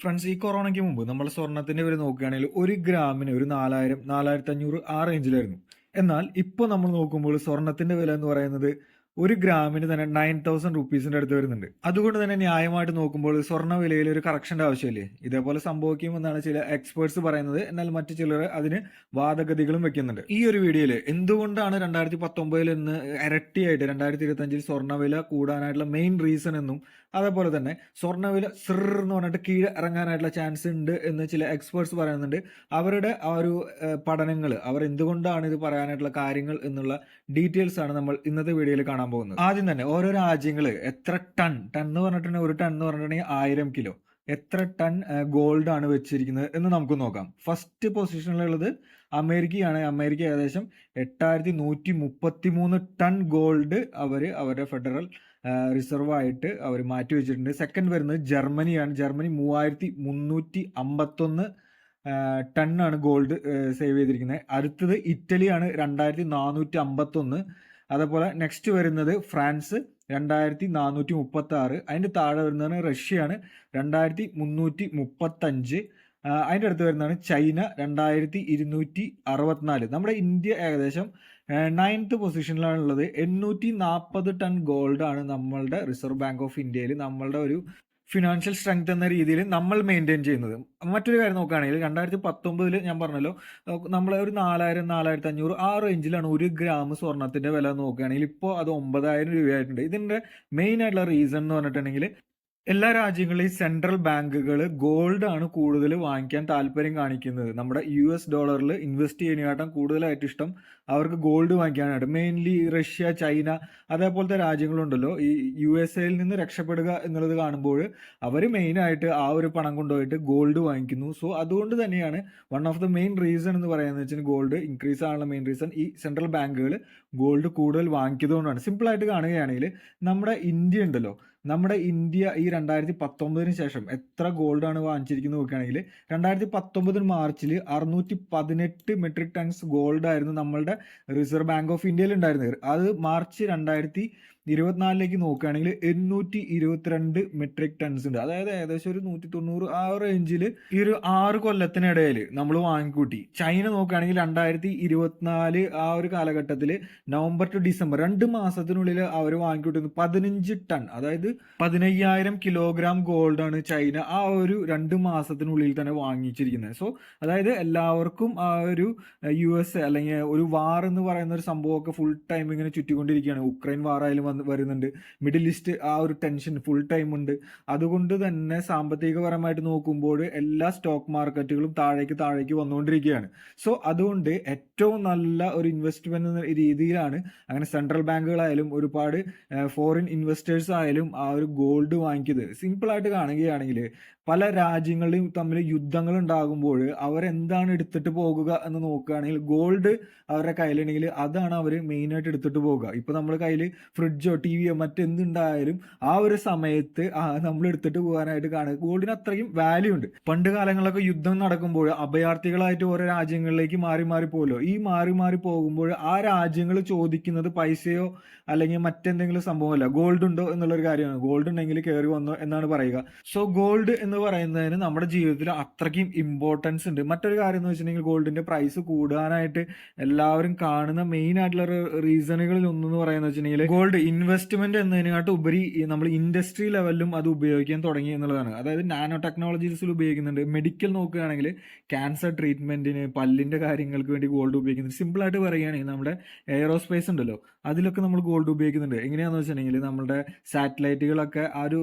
Friends, ഈ കൊറോണയ്ക്ക് മുമ്പ് നമ്മൾ സ്വർണത്തിന്റെ വില നോക്കുകയാണെങ്കിൽ ഒരു ഗ്രാമിന് ഒരു 4000 4500 ആ റേഞ്ചിലായിരുന്നു. എന്നാൽ ഇപ്പോൾ നമ്മൾ നോക്കുമ്പോൾ സ്വർണത്തിന്റെ വില എന്ന് പറയുന്നത് ഒരു ഗ്രാമിന് തന്നെ 9000 റുപ്പീസിന്റെ അടുത്ത് വരുന്നുണ്ട്. അതുകൊണ്ട് തന്നെ ന്യായമായിട്ട് നോക്കുമ്പോൾ സ്വർണ്ണ വിലയിൽ ഒരു കറക്ഷന്റെ ആവശ്യമില്ലേ? ഇതേപോലെ സംഭവിക്കുമെന്നാണ് ചില എക്സ്പേർട്സ് പറയുന്നത്. എന്നാൽ മറ്റു ചിലർ അതിന് വാദഗതികളും വെക്കുന്നുണ്ട്. ഈ ഒരു വീഡിയോയിൽ എന്തുകൊണ്ടാണ് 2019 നിന്ന് ഇരട്ടിയായിട്ട് 2025 സ്വർണ്ണ വില കൂടാനായിട്ടുള്ള മെയിൻ റീസൺ എന്നും അതേപോലെ തന്നെ സ്വർണ്ണവില എന്ന് പറഞ്ഞിട്ട് കീഴെ ഇറങ്ങാനായിട്ടുള്ള ചാൻസ് ഉണ്ട് എന്ന് ചില എക്സ്പേർട്സ് പറയുന്നുണ്ട്. അവരുടെ ആ ഒരു പഠനങ്ങൾ, അവർ എന്തുകൊണ്ടാണ് ഇത് പറയാനായിട്ടുള്ള കാര്യങ്ങൾ എന്നുള്ള ഡീറ്റെയിൽസ് ആണ് നമ്മൾ ഇന്നത്തെ വീഡിയോയിൽ കാണാൻ പോകുന്നത്. ആദ്യം തന്നെ ഓരോ രാജ്യങ്ങൾ എത്ര ടൺ എന്ന് പറഞ്ഞിട്ടുണ്ടെങ്കിൽ, ഒരു ടൺ എന്ന് പറഞ്ഞിട്ടുണ്ടെങ്കിൽ 1000 കിലോ, എത്ര ടൺ ഗോൾഡ് ആണ് വെച്ചിരിക്കുന്നത് എന്ന് നമുക്ക് നോക്കാം. ഫസ്റ്റ് പൊസിഷനിലുള്ളത് അമേരിക്കയാണ്. അമേരിക്ക ഏകദേശം 8133 ടൺ ഗോൾഡ് അവരുടെ ഫെഡറൽ റിസർവ് ആയിട്ട് അവർ മാറ്റി വെച്ചിട്ടുണ്ട്. സെക്കൻഡ് വരുന്നത് ജർമ്മനിയാണ്. ജർമ്മനി 3351 ടണ്ണാണ് ഗോൾഡ് സേവ് ചെയ്തിരിക്കുന്നത്. അടുത്തത് ഇറ്റലിയാണ് 2451. അതേപോലെ നെക്സ്റ്റ് വരുന്നത് ഫ്രാൻസ് 2436. അതിൻ്റെ താഴെ വരുന്നതാണ് റഷ്യയാണ് 2335. അതിൻ്റെ അടുത്ത് വരുന്നതാണ് ചൈന 2264. നമ്മുടെ ഇന്ത്യ ഏകദേശം 9th പൊസിഷനിലാണുള്ളത്. 840 ടൺ ഗോൾഡ് ആണ് നമ്മളുടെ റിസർവ് ബാങ്ക് ഓഫ് ഇന്ത്യയിൽ നമ്മളുടെ ഒരു ഫിനാൻഷ്യൽ സ്ട്രെങ്ത് എന്ന രീതിയിൽ നമ്മൾ മെയിൻറ്റെയിൻ ചെയ്യുന്നത്. മറ്റൊരു കാര്യം നോക്കുകയാണെങ്കിൽ 2019 ഞാൻ പറഞ്ഞല്ലോ, നമ്മൾ ഒരു 4000 4500 ആ റേഞ്ചിലാണ് ഒരു ഗ്രാം സ്വർണത്തിന്റെ വില നോക്കുകയാണെങ്കിൽ. ഇപ്പോൾ അത് 9000 രൂപയായിട്ടുണ്ട്. ഇതിന്റെ മെയിൻ ആയിട്ടുള്ള റീസൺ എന്ന് പറഞ്ഞിട്ടുണ്ടെങ്കിൽ, എല്ലാ രാജ്യങ്ങളിലെയും സെൻട്രൽ ബാങ്കുകൾ ഗോൾഡ് ആണ് കൂടുതൽ വാങ്ങിക്കാൻ താല്പര്യം കാണിക്കുന്നത്. നമ്മുടെ US ഡോളറിൽ ഇൻവെസ്റ്റ് ചെയ്യുന്നതിനായിട്ടും കൂടുതലായിട്ട് ഇഷ്ടം അവർക്ക് ഗോൾഡ് വാങ്ങിക്കാനായിട്ട്. മെയിൻലി റഷ്യ, ചൈന അതേപോലത്തെ രാജ്യങ്ങളുണ്ടല്ലോ, ഈ USA നിന്ന് രക്ഷപ്പെടുക എന്നുള്ളത് കാണുമ്പോൾ അവർ മെയിനായിട്ട് ആ ഒരു പണം കൊണ്ടുപോയിട്ട് ഗോൾഡ് വാങ്ങിക്കുന്നു. സോ അതുകൊണ്ട് തന്നെയാണ് one of the main reason എന്ന് പറയുന്നത് വെച്ചാൽ ഗോൾഡ് ഇൻക്രീസ് ആകാനുള്ള മെയിൻ റീസൺ ഈ സെൻട്രൽ ബാങ്കുകൾ ഗോൾഡ് കൂടുതൽ വാങ്ങിക്കുന്നതുകൊണ്ടാണ്. സിമ്പിളായിട്ട് കാണുകയാണെങ്കിൽ നമ്മുടെ ഇന്ത്യ ഉണ്ടല്ലോ, നമ്മുടെ ഇന്ത്യ ഈ 2019 ശേഷം എത്ര ഗോൾഡാണ് വാങ്ങിച്ചിരിക്കുന്നത് നോക്കുകയാണെങ്കിൽ, 2019 മാർച്ചിൽ 618 മെട്രിക് ടൺസ് ഗോൾഡ് ആയിരുന്നു നമ്മളുടെ റിസർവ് ബാങ്ക് ഓഫ് ഇന്ത്യയിൽ ഉണ്ടായിരുന്നത്. അത് മാർച്ച് 2024 നോക്കുകയാണെങ്കിൽ 822 മെട്രിക് ടൺസ് ഉണ്ട്. അതായത് ഏകദേശം ഒരു 190 ആ റേഞ്ചിൽ ഈ ഒരു 6 കൊല്ലത്തിനിടയിൽ നമ്മൾ വാങ്ങിക്കൂട്ടി. ചൈന നോക്കുകയാണെങ്കിൽ 2024 ആ ഒരു കാലഘട്ടത്തിൽ നവംബർ ടു ഡിസംബർ 2 മാസത്തിനുള്ളിൽ അവർ വാങ്ങിക്കൂട്ടുന്നത് 15 ടൺ, അതായത് 15000 കിലോഗ്രാം ഗോൾഡാണ് ചൈന ആ ഒരു 2 മാസത്തിനുള്ളിൽ തന്നെ വാങ്ങിച്ചിരിക്കുന്നത്. സോ അതായത് എല്ലാവർക്കും ആ ഒരു US അല്ലെങ്കിൽ ഒരു വാർ എന്ന് പറയുന്ന ഒരു സംഭവമൊക്കെ ഫുൾ ടൈം ഇങ്ങനെ ചുറ്റിക്കൊണ്ടിരിക്കുകയാണ്. ഉക്രൈൻ വാർ ആയാലും വരുന്നുണ്ട്, മിഡിൽ ഈസ്റ്റ് ആ ഒരു ടെൻഷൻ ഫുൾ ടൈം ഉണ്ട്. അതുകൊണ്ട് തന്നെ സാമ്പത്തികപരമായിട്ട് നോക്കുമ്പോൾ എല്ലാ സ്റ്റോക്ക് മാർക്കറ്റുകളും താഴേക്ക് വന്നുകൊണ്ടിരിക്കുകയാണ്. സോ അതുകൊണ്ട് ഏറ്റവും നല്ല ഒരു ഇൻവെസ്റ്റ്മെന്റ് എന്ന രീതിയിലാണ് അങ്ങനെ സെൻട്രൽ ബാങ്കുകളായാലും ഒരുപാട് ഫോറിൻ ഇൻവെസ്റ്റേഴ്സ് ആയാലും ആ ഒരു ഗോൾഡ് വാങ്ങിക്കുന്നത്. സിമ്പിളായിട്ട് കാണുകയാണെങ്കിൽ പല രാജ്യങ്ങളിലും തമ്മിൽ യുദ്ധങ്ങൾ ഉണ്ടാകുമ്പോൾ അവരെന്താണ് എടുത്തിട്ട് പോകുക എന്ന് നോക്കുകയാണെങ്കിൽ, ഗോൾഡ് അവരുടെ കയ്യിലുണ്ടെങ്കിൽ അതാണ് അവർ മെയിനായിട്ട് എടുത്തിട്ട് പോകുക. ഇപ്പൊ നമ്മുടെ കയ്യിൽ ഫ്രിഡ്ജോ ടിവിയോ മറ്റെന്തുണ്ടായാലും ആ ഒരു സമയത്ത് നമ്മൾ എടുത്തിട്ട് പോകാനായിട്ട് കാണുക. ഗോൾഡിന് അത്രയും വാല്യൂ ഉണ്ട്. പണ്ട് കാലങ്ങളിലൊക്കെ യുദ്ധം നടക്കുമ്പോൾ അഭയാർത്ഥികളായിട്ട് ഓരോ രാജ്യങ്ങളിലേക്ക് മാറി പോകുമല്ലോ. ഈ മാറി പോകുമ്പോൾ ആ രാജ്യങ്ങൾ ചോദിക്കുന്നത് പൈസയോ അല്ലെങ്കിൽ മറ്റെന്തെങ്കിലും സംഭവമല്ല, ഗോൾഡ് ഉണ്ടോ എന്നുള്ളൊരു കാര്യമാണ്. ഗോൾഡ് ഉണ്ടെങ്കിൽ കയറി വന്നോ എന്നാണ് പറയുക. സോ ഗോൾഡ് എന്ന് പറയുന്നതിന് നമ്മുടെ ജീവിതത്തിൽ അത്രയ്ക്കും ഇമ്പോർട്ടൻസ് ഉണ്ട്. മറ്റൊരു കാര്യം എന്ന് വെച്ചിട്ടുണ്ടെങ്കിൽ, ഗോൾഡിന്റെ പ്രൈസ് കൂടാനായിട്ട് എല്ലാവരും കാണുന്ന മെയിൻ ആയിട്ടുള്ള റീസണുകളിൽ ഒന്നെന്ന് പറയുന്നത് വെച്ചിട്ടുണ്ടെങ്കിൽ, ഗോൾഡ് ഇൻവെസ്റ്റ്മെന്റ് എന്നതിനെക്കാട്ട് ഉപരി നമ്മൾ ഇൻഡസ്ട്രി ലെവലിലും അത് ഉപയോഗിക്കാൻ തുടങ്ങി എന്നുള്ളതാണ്. അതായത് നാനോ ടെക്നോളജീസിൽ ഉപയോഗിക്കുന്നുണ്ട്. മെഡിക്കൽ നോക്കുകയാണെങ്കിൽ ക്യാൻസർ ട്രീറ്റ്മെന്റിന്, പല്ലിന്റെ കാര്യങ്ങൾക്ക് വേണ്ടി ഗോൾഡ് ഉപയോഗിക്കുന്നുണ്ട്. സിമ്പിൾ ആയിട്ട് പറയുകയാണെങ്കിൽ നമ്മുടെ എയറോസ്പേസ് ഉണ്ടല്ലോ, അതിലൊക്കെ നമ്മൾ ഗോൾഡ് ഉപയോഗിക്കുന്നുണ്ട്. എങ്ങനെയാണെന്ന് വെച്ചിട്ടുണ്ടെങ്കിൽ, നമ്മുടെ സാറ്റലൈറ്റുകളൊക്കെ ആ ഒരു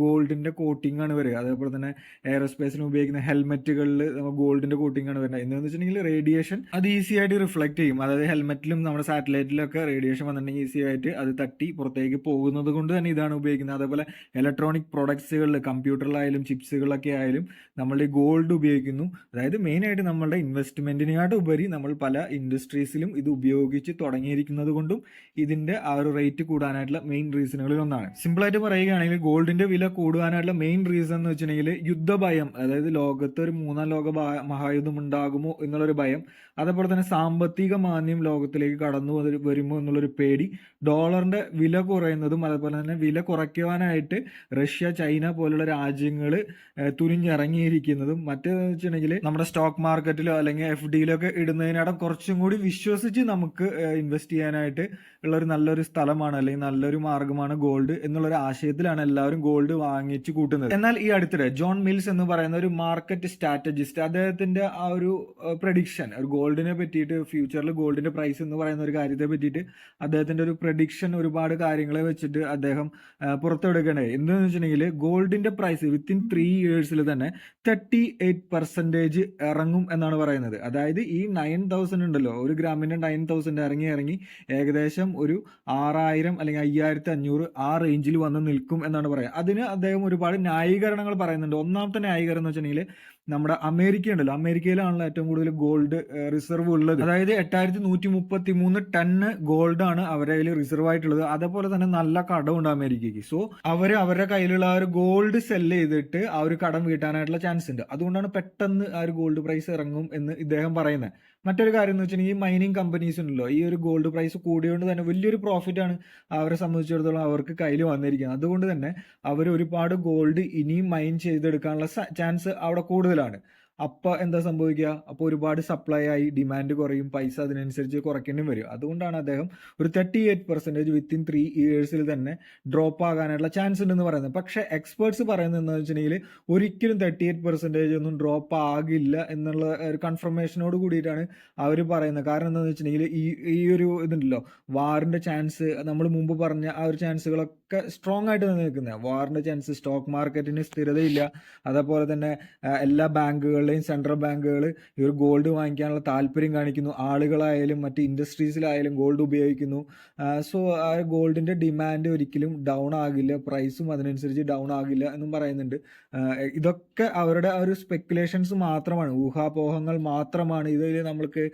ഗോൾഡിന്റെ കോട്ടിംഗ് ആണ് വരിക. അതേപോലെ തന്നെ എയറോസ്പേസിന് ഉപയോഗിക്കുന്ന ഹെൽമെറ്റുകളിൽ ഗോൾഡിന്റെ കോട്ടിംഗ് ആണ് വരുന്നത്. എന്താണെന്ന് വെച്ചിട്ടുണ്ടെങ്കിൽ, റേഡിയേഷൻ അത് ഈസി ആയിട്ട് റിഫ്ലക്ട് ചെയ്യും. അതായത് ഹെൽമെറ്റിലും നമ്മുടെ സാറ്റലൈറ്റിലൊക്കെ റേഡിയേഷൻ വന്നിട്ടുണ്ടെങ്കിൽ ഈസി ആയിട്ട് അത് തട്ടി പുറത്തേക്ക് പോകുന്നത് കൊണ്ട് തന്നെ ഇതാണ് ഉപയോഗിക്കുന്നത്. അതേപോലെ ഇലക്ട്രോണിക് പ്രൊഡക്ട്സുകളിൽ, കമ്പ്യൂട്ടറിലായാലും ചിപ്സുകളൊക്കെ ആയാലും നമ്മൾ ഈ ഗോൾഡ് ഉപയോഗിക്കുന്നു. അതായത് മെയിൻ ആയിട്ട് നമ്മളുടെ ഇൻവെസ്റ്റ്മെന്റിനെക്കാട്ട് ഉപരി നമ്മൾ പല ഇൻഡസ്ട്രീസിലും ഇത് ഉപയോഗിച്ച് തുടങ്ങിയിരിക്കുന്നത് കൊണ്ടും ഇതിന്റെ ആ ഒരു റേറ്റ് കൂടാനായിട്ടുള്ള മെയിൻ റീസണുകളിൽ ഒന്നാണ്. സിമ്പിൾ ആയിട്ട് പറയുകയാണെങ്കിൽ, ഗോൾഡിന്റെ വില കൂടുവാനായിട്ടുള്ള മെയിൻ റീസൺ എന്ന് വെച്ചിട്ടുണ്ടെങ്കിൽ വെച്ചിട്ടുണ്ടെങ്കിൽ യുദ്ധഭയം, അതായത് ലോകത്ത് ഒരു മൂന്നാം ലോക മഹായുദ്ധം ഉണ്ടാകുമോ എന്നുള്ളൊരു ഭയം, അതേപോലെ തന്നെ സാമ്പത്തിക മാന്ദ്യം ലോകത്തിലേക്ക് കടന്നു വരുമോ എന്നുള്ളൊരു പേടി, ഡോളറിന്റെ വില കുറയുന്നതും, അതേപോലെ തന്നെ വില കുറയ്ക്കുവാനായിട്ട് റഷ്യ, ചൈന പോലുള്ള രാജ്യങ്ങൾ തുനിഞ്ഞിറങ്ങിയിരിക്കുന്നതും, മറ്റേന്ന് വെച്ചിട്ടുണ്ടെങ്കിൽ നമ്മുടെ സ്റ്റോക്ക് മാർക്കറ്റിലോ അല്ലെങ്കിൽ FDയിലോ ഒക്കെ ഇടുന്നതിനടം കുറച്ചും കൂടി വിശ്വസിച്ച് നമുക്ക് ഇൻവെസ്റ്റ് ചെയ്യാനായിട്ട് ഉള്ള ഒരു നല്ലൊരു സ്ഥലമാണ് അല്ലെങ്കിൽ നല്ലൊരു മാർഗ്ഗമാണ് ഗോൾഡ് എന്നുള്ളൊരു ആശയത്തിലാണ് എല്ലാവരും ഗോൾഡ് വാങ്ങിച്ചു കൂട്ടുന്നത്. എന്നാൽ ഈ അടുത്തിടെ ജോൺ മിൽസ് എന്ന് പറയുന്ന ഒരു മാർക്കറ്റ് സ്ട്രാറ്റജിസ്റ്റ്, അദ്ദേഹത്തിന്റെ ആ ഒരു പ്രഡിക്ഷൻ, ഒരു ഗോൾഡിനെ പറ്റിയിട്ട്, ഫ്യൂച്ചറിൽ ഗോൾഡിന്റെ പ്രൈസ് എന്ന് പറയുന്ന ഒരു കാര്യത്തെ പറ്റിയിട്ട് അദ്ദേഹത്തിന്റെ ഒരു പ്രഡിക്ഷൻ ഒരുപാട് കാര്യങ്ങളെ വെച്ചിട്ട് അദ്ദേഹം പുറത്തെടുക്കണേ. എന്താണെന്ന് വെച്ചിട്ടുണ്ടെങ്കിൽ ഗോൾഡിന്റെ പ്രൈസ് വിത്തിൻ 3 yearsൽ തന്നെ 38% ഇറങ്ങും എന്നാണ് പറയുന്നത്. അതായത് ഈ 9,000 ഉണ്ടല്ലോ, ഒരു ഗ്രാമിന്റെ 9,000 ഇറങ്ങി ഏകദേശം ഒരു 6,000 അല്ലെങ്കിൽ 5,500 ആ റേഞ്ചിൽ വന്ന് നിൽക്കും എന്നാണ് പറയുന്നത്. അതിന് അദ്ദേഹം ഒരുപാട് ന്യായീകരണങ്ങൾ പറയുന്നുണ്ട്. ഒന്നാമത്തെ ന്യായീകരണം എന്ന് വെച്ചിട്ടുണ്ടെങ്കിൽ നമ്മുടെ അമേരിക്ക ഉണ്ടല്ലോ, അമേരിക്കയിലാണല്ലോ ഏറ്റവും കൂടുതൽ ഗോൾഡ് റിസർവ് ഉള്ളത്. അതായത് 8,133 ടണ്ണ് ഗോൾഡ് ആണ് അവരുടെ കയ്യിൽ റിസർവ് ആയിട്ടുള്ളത്. അതേപോലെ തന്നെ നല്ല കടമുണ്ട് അമേരിക്കയ്ക്ക്. സോ അവരുടെ കയ്യിലുള്ള ആ ഒരു ഗോൾഡ് സെല്ല് ചെയ്തിട്ട് ആ ഒരു കടം വീട്ടാനായിട്ടുള്ള ചാൻസ് ഉണ്ട്. അതുകൊണ്ടാണ് പെട്ടെന്ന് ആ ഒരു ഗോൾഡ് പ്രൈസ് ഇറങ്ങും എന്ന് ഇദ്ദേഹം പറയുന്നത്. മറ്റൊരു കാര്യം എന്ന് വെച്ചിട്ടുണ്ടെങ്കിൽ ഈ മൈനിങ് കമ്പനീസ് ഉണ്ടല്ലോ, ഈ ഒരു ഗോൾഡ് പ്രൈസ് കൂടിയോണ്ട് തന്നെ വലിയൊരു പ്രോഫിറ്റ് ആണ് അവരെ സംബന്ധിച്ചിടത്തോളം അവർക്ക് കയ്യിൽ വന്നിരിക്കുന്നത്. അതുകൊണ്ട് തന്നെ അവർ ഒരുപാട് ഗോൾഡ് ഇനിയും മൈൻ ചെയ്തെടുക്കാനുള്ള ചാൻസ് അവിടെ കൂടുതലാണ്. അപ്പോൾ എന്താ സംഭവിക്കുക? അപ്പോൾ ഒരുപാട് സപ്ലൈ ആയി ഡിമാൻഡ് കുറയും, പൈസ അതിനനുസരിച്ച് കുറയ്ക്കേണ്ടി വരും. അതുകൊണ്ടാണ് അദ്ദേഹം ഒരു 38% വിത്തിൻ 3 yearsൽ തന്നെ ഡ്രോപ്പ് ആകാനുള്ള ചാൻസ് ഉണ്ടെന്ന് പറയുന്നത്. പക്ഷേ എക്സ്പേർട്സ് പറയുന്നത് എന്താണെന്ന് വെച്ചിട്ടുണ്ടെങ്കിൽ ഒരിക്കലും 38% ഒന്നും ഡ്രോപ്പ് ആകില്ല എന്നുള്ള ഒരു കൺഫർമേഷനോട് കൂടിയിട്ടാണ് അവർ പറയുന്നത്. കാരണം എന്താണെന്ന് വെച്ചിട്ടുണ്ടെങ്കിൽ ഈ ഒരു ഇതുണ്ടല്ലോ, വാറിന്റെ ചാൻസ്, നമ്മൾ മുമ്പ് പറഞ്ഞ ആ ഒരു ചാൻസുകളൊക്കെ സ്ട്രോങ് ആയിട്ട് നിൽക്കുന്നത്. വാറിന്റെ ചാൻസ്, സ്റ്റോക്ക് മാർക്കറ്റിന് സ്ഥിരതയില്ല, അതേപോലെ തന്നെ എല്ലാ ബാങ്കുകളിലെയും സെൻട്രൽ ബാങ്കുകൾ ഈ ഒരു ഗോൾഡ് വാങ്ങിക്കാനുള്ള താല്പര്യം കാണിക്കുന്നു. ആളുകളായാലും മറ്റ് ഇൻഡസ്ട്രീസിലായാലും ഗോൾഡ് ഉപയോഗിക്കുന്നു. സോ ആ ഗോൾഡിന്റെ ഡിമാൻഡ് ഒരിക്കലും ഡൗൺ ആകില്ല, പ്രൈസും അതിനനുസരിച്ച് ഡൗൺ ആകില്ല എന്നും പറയുന്നുണ്ട്. ഇതൊക്കെ അവരുടെ ആ ഒരു സ്പെക്കുലേഷൻസ് മാത്രമാണ്, ഊഹാപോഹങ്ങൾ മാത്രമാണ്. ഇതിൽ നമ്മൾക്ക്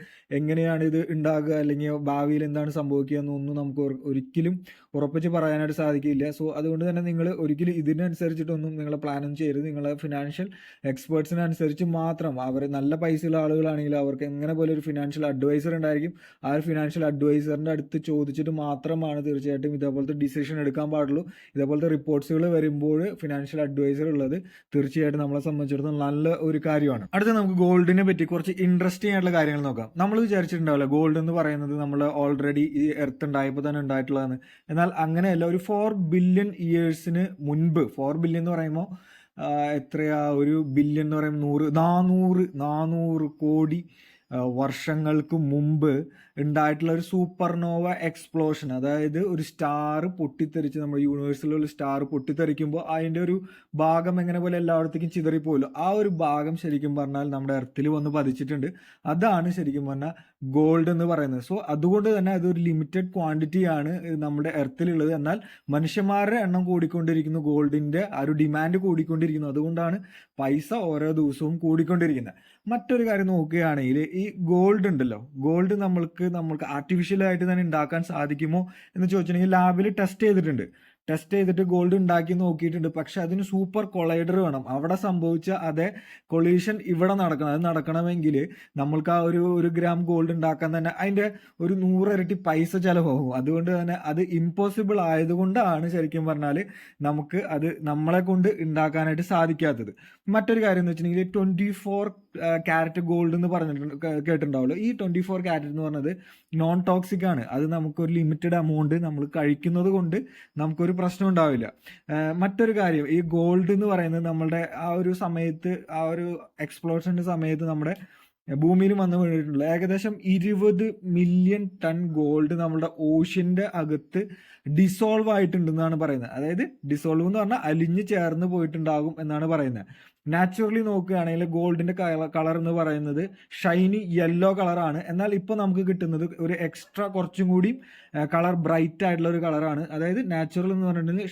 എങ്ങനെയാണ് ഇത് ഉണ്ടാകുക അല്ലെങ്കിൽ ഭാവിയിൽ എന്താണ് സംഭവിക്കുക എന്നൊന്നും നമുക്ക് ഒരിക്കലും ഉറപ്പിച്ച് പറയാനായിട്ട് സാധിക്കില്ല. സോ അതുകൊണ്ട് തന്നെ നിങ്ങൾ ഒരിക്കലും ഇതിനനുസരിച്ചിട്ടൊന്നും നിങ്ങളെ പ്ലാനൊന്നും ചെയ്യരുത്. നിങ്ങളെ ഫിനാൻഷ്യൽ എക്സ്പേർട്സിനനുസരിച്ച് മാത്രം, അവർ നല്ല പൈസയുള്ള ആളുകളാണെങ്കിൽ അവർക്ക് എങ്ങനെ പോലെ ഒരു ഫിനാൻഷ്യൽ അഡ്വൈസർ ഉണ്ടായിരിക്കും. ആ ഒരു ഫിനാൻഷ്യൽ അഡ്വൈസറിൻ്റെ അടുത്ത് ചോദിച്ചിട്ട് മാത്രമാണ് തീർച്ചയായിട്ടും ഇതേപോലത്തെ ഡിസിഷൻ എടുക്കാൻ പാടുള്ളൂ. ഇതേപോലത്തെ റിപ്പോർട്ട്സുകൾ വരുമ്പോൾ ഫിനാൻഷ്യൽ അഡ്വൈസർ ഉള്ളത് തീർച്ചയായിട്ടും നമ്മളെ സംബന്ധിച്ചിടത്തോളം നല്ല ഒരു കാര്യമാണ്. അടുത്ത നമുക്ക് ഗോൾഡിനെ പറ്റി കുറച്ച് ഇൻട്രസ്റ്റിംഗ് ആയിട്ടുള്ള കാര്യങ്ങൾ നോക്കാം. നമ്മൾ വിചാരിച്ചിട്ടുണ്ടാവില്ല ഗോൾഡ് എന്ന് പറയുന്നത് നമ്മൾ ഓൾറെഡി ഈ എർത്ത് ഉണ്ടായപ്പോൾ തന്നെ ഉണ്ടായിട്ടുള്ളതാണ്. എന്നാൽ അങ്ങനെയല്ല. ഒരു 4 ബില്യൺ ഇയേഴ്സിന് മുൻപ്, 4 ബില്യൺ എന്ന് പറയുമ്പോൾ എത്രയാ, ഒരു ബില്യൺ എന്ന് പറയുമ്പോൾ 400 കോടി വർഷങ്ങൾക്ക് മുമ്പ് ഉണ്ടായിട്ടുള്ള ഒരു സൂപ്പർനോവ എക്സ്പ്ലോഷൻ, അതായത് ഒരു സ്റ്റാർ പൊട്ടിത്തെറിച്ച്, നമ്മുടെ യൂണിവേഴ്സിലുള്ള സ്റ്റാർ പൊട്ടിത്തെറിക്കുമ്പോൾ അതിൻ്റെ ഒരു ഭാഗം എങ്ങനെ പോലെ എല്ലായിടത്തേക്കും ചിതറിപ്പോയല്ലോ, ആ ഒരു ഭാഗം ശരിക്കും പറഞ്ഞാൽ നമ്മുടെ എർത്തിൽ വന്ന് പതിച്ചിട്ടുണ്ട്. അതാണ് ശരിക്കും പറഞ്ഞാൽ ഗോൾഡ് എന്ന് പറയുന്നത്. സോ അതുകൊണ്ട് തന്നെ അതൊരു ലിമിറ്റഡ് ക്വാണ്ടിറ്റിയാണ് നമ്മുടെ എർത്തിലുള്ളത്. എന്നാൽ മനുഷ്യന്മാരുടെ എണ്ണം കൂടിക്കൊണ്ടിരിക്കുന്നു, ഗോൾഡിൻ്റെ ആ ഒരു ഡിമാൻഡ് കൂടിക്കൊണ്ടിരിക്കുന്നു. അതുകൊണ്ടാണ് പൈസ ഓരോ ദിവസവും കൂടിക്കൊണ്ടിരിക്കുന്നത്. മറ്റൊരു കാര്യം നോക്കുകയാണെങ്കിൽ ഈ ഗോൾഡ് ഉണ്ടല്ലോ, ഗോൾഡ് നമ്മൾക്ക് ആർട്ടിഫിഷ്യലായിട്ട് തന്നെ ഉണ്ടാക്കാൻ സാധിക്കുമോ എന്ന് ചോദിച്ചിട്ടുണ്ടെങ്കിൽ ലാബിൽ ടെസ്റ്റ് ചെയ്തിട്ട് ഗോൾഡ് ഉണ്ടാക്കി നോക്കിയിട്ടുണ്ട്. പക്ഷെ അതിന് സൂപ്പർ കൊളൈഡർ വേണം. അവിടെ സംഭവിച്ച അതേ കൊളീഷൻ ഇവിടെ നടക്കണം. അത് നടക്കണമെങ്കിൽ നമ്മൾക്ക് ആ ഒരു ഗ്രാം ഗോൾഡ് ഉണ്ടാക്കാൻ തന്നെ അതിൻ്റെ ഒരു 100 ഇരട്ടി പൈസ ചിലവാകും. അതുകൊണ്ട് തന്നെ അത് ഇമ്പോസിബിൾ ആയതുകൊണ്ടാണ് ശരിക്കും പറഞ്ഞാൽ നമുക്ക് അത് നമ്മളെ കൊണ്ട് ഉണ്ടാക്കാനായിട്ട് സാധിക്കാത്തത്. മറ്റൊരു കാര്യം എന്ന് വെച്ചിട്ടുണ്ടെങ്കിൽ 24 ക്യാരറ്റ് ഗോൾഡ് എന്ന് പറഞ്ഞിട്ടുണ്ട്, കേട്ടിട്ടുണ്ടാവുമല്ലോ. ഈ 24 ക്യാരറ്റ് എന്ന് പറഞ്ഞത് നോൺ ടോക്സിക് ആണ്. അത് നമുക്കൊരു ലിമിറ്റഡ് എമൗണ്ട് നമ്മൾ കഴിക്കുന്നത് കൊണ്ട് നമുക്കൊരു പ്രശ്നം ഉണ്ടാവില്ല. മറ്റൊരു കാര്യം, ഈ ഗോൾഡ് എന്ന് പറയുന്നത് നമ്മളുടെ ആ ഒരു സമയത്ത്, ആ ഒരു എക്സ്പ്ലോഷൻ്റെ സമയത്ത് നമ്മുടെ ഭൂമിയിൽ വന്ന് വീണിട്ടുള്ള ഏകദേശം 20 മില്യൺ ടൺ ഗോൾഡ് നമ്മുടെ ഓഷ്യൻ്റെ അകത്ത് ഡിസോൾവ് ആയിട്ടുണ്ടെന്നാണ് പറയുന്നത്. അതായത് ഡിസോൾവ് എന്ന് പറഞ്ഞാൽ അലിഞ്ഞ് ചേർന്ന് പോയിട്ടുണ്ടാകും എന്നാണ് പറയുന്നത്. നാച്ചുറലി നോക്കുകയാണെങ്കിൽ ഗോൾഡിന്റെ കളർ എന്ന് പറയുന്നത് ഷൈനി യെല്ലോ കളറാണ്. എന്നാൽ ഇപ്പോൾ നമുക്ക് കിട്ടുന്നത് ഒരു എക്സ്ട്രാ കുറച്ചും കൂടി കളർ ബ്രൈറ്റ് ആയിട്ടുള്ള ഒരു കളറാണ്. അതായത് നാച്ചുറൽ എന്ന് പറഞ്ഞിട്ടുണ്ടെങ്കിൽ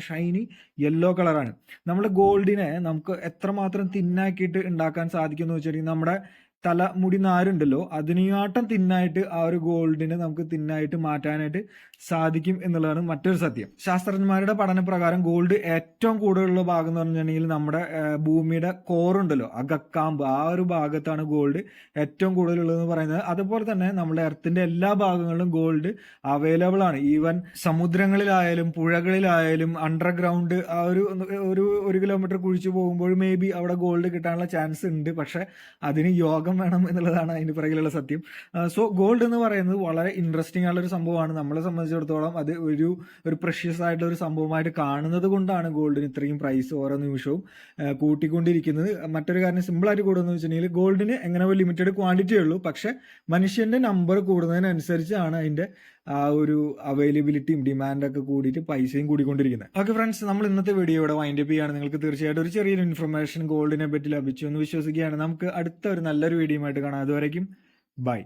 ഷൈനി യെല്ലോ കളറാണ്. നമ്മുടെ ഗോൾഡിനെ നമുക്ക് എത്രമാത്രം തിന്നാക്കിയിട്ട് ഉണ്ടാക്കാൻ സാധിക്കും എന്ന് വെച്ചിട്ടുണ്ടെങ്കിൽ നമ്മുടെ തലമുടി നാരുണ്ടല്ലോ, അതിനെയാട്ടം തിന്നായിട്ട് ആ ഒരു ഗോൾഡിനെ നമുക്ക് തിന്നായിട്ട് മാറ്റാനായിട്ട് സാധിക്കും എന്നുള്ളതാണ് മറ്റൊരു സത്യം. ശാസ്ത്രജ്ഞന്മാരുടെ പഠനപ്രകാരം ഗോൾഡ് ഏറ്റവും കൂടുതലുള്ള ഭാഗം എന്ന് പറഞ്ഞിട്ടുണ്ടെങ്കിൽ നമ്മുടെ ഭൂമിയുടെ കോറുണ്ടല്ലോ, അകക്കാമ്പ്, ആ ഒരു ഭാഗത്താണ് ഗോൾഡ് ഏറ്റവും കൂടുതലുള്ളതെന്ന് പറയുന്നത്. അതുപോലെ തന്നെ നമ്മുടെ എർത്തിന്റെ എല്ലാ ഭാഗങ്ങളിലും ഗോൾഡ് അവൈലബിൾ ആണ്. ഈവൻ സമുദ്രങ്ങളിലായാലും പുഴകളിലായാലും അണ്ടർഗ്രൗണ്ട് ആ ഒരു കിലോമീറ്റർ കുഴിച്ചു പോകുമ്പോൾ മേ ബി അവിടെ ഗോൾഡ് കിട്ടാനുള്ള ചാൻസ് ഉണ്ട്. പക്ഷെ അതിന് യോഗം വേണം എന്നുള്ളതാണ് അതിന് പിറകിലുള്ള സത്യം. സോ ഗോൾഡ് എന്ന് പറയുന്നത് വളരെ ഇൻട്രസ്റ്റിംഗ് ആയിട്ടുള്ള ഒരു സംഭവമാണ്. നമ്മളെ സംബന്ധിച്ചിടത്തോളം അത് ഒരു പ്രഷ്യസ് ആയിട്ടുള്ള ഒരു സംഭവമായിട്ട് കാണുന്നത് കൊണ്ടാണ് ഗോൾഡിന് ഇത്രയും പ്രൈസ് ഓരോ നിമിഷവും കൂട്ടിക്കൊണ്ടിരിക്കുന്നത്. മറ്റൊരു കാര്യം സിമ്പിളായിട്ട് കൂടുന്നത് വെച്ചിട്ടുണ്ടെങ്കിൽ ഗോൾഡിന് എങ്ങനെ ലിമിറ്റഡ് ക്വാണ്ടിറ്റി ഉള്ളൂ, പക്ഷെ മനുഷ്യന്റെ നമ്പർ കൂടുന്നതിനനുസരിച്ചാണ് അതിന്റെ ആ ഒരു അവൈലബിലിറ്റിയും ഡിമാൻഡൊക്കെ കൂടിയിട്ട് പൈസയും കൂടിക്കൊണ്ടിരിക്കുന്നത്. ഓക്കെ ഫ്രണ്ട്സ്, നമ്മൾ ഇന്നത്തെ വീഡിയോ ഇവിടെ വൈൻഡ് അപ്പ് ചെയ്യുകയാണ്. നിങ്ങൾക്ക് തീർച്ചയായിട്ടും ഒരു ചെറിയൊരു ഇൻഫർമേഷൻ ഗോൾഡിനെ പറ്റി ലഭിച്ചു എന്ന് വിശ്വസിക്കുകയാണ്. നമുക്ക് അടുത്ത ഒരു നല്ലൊരു വീഡിയോ ആയിട്ട് കാണാം. അതുവരേക്കും ബൈ.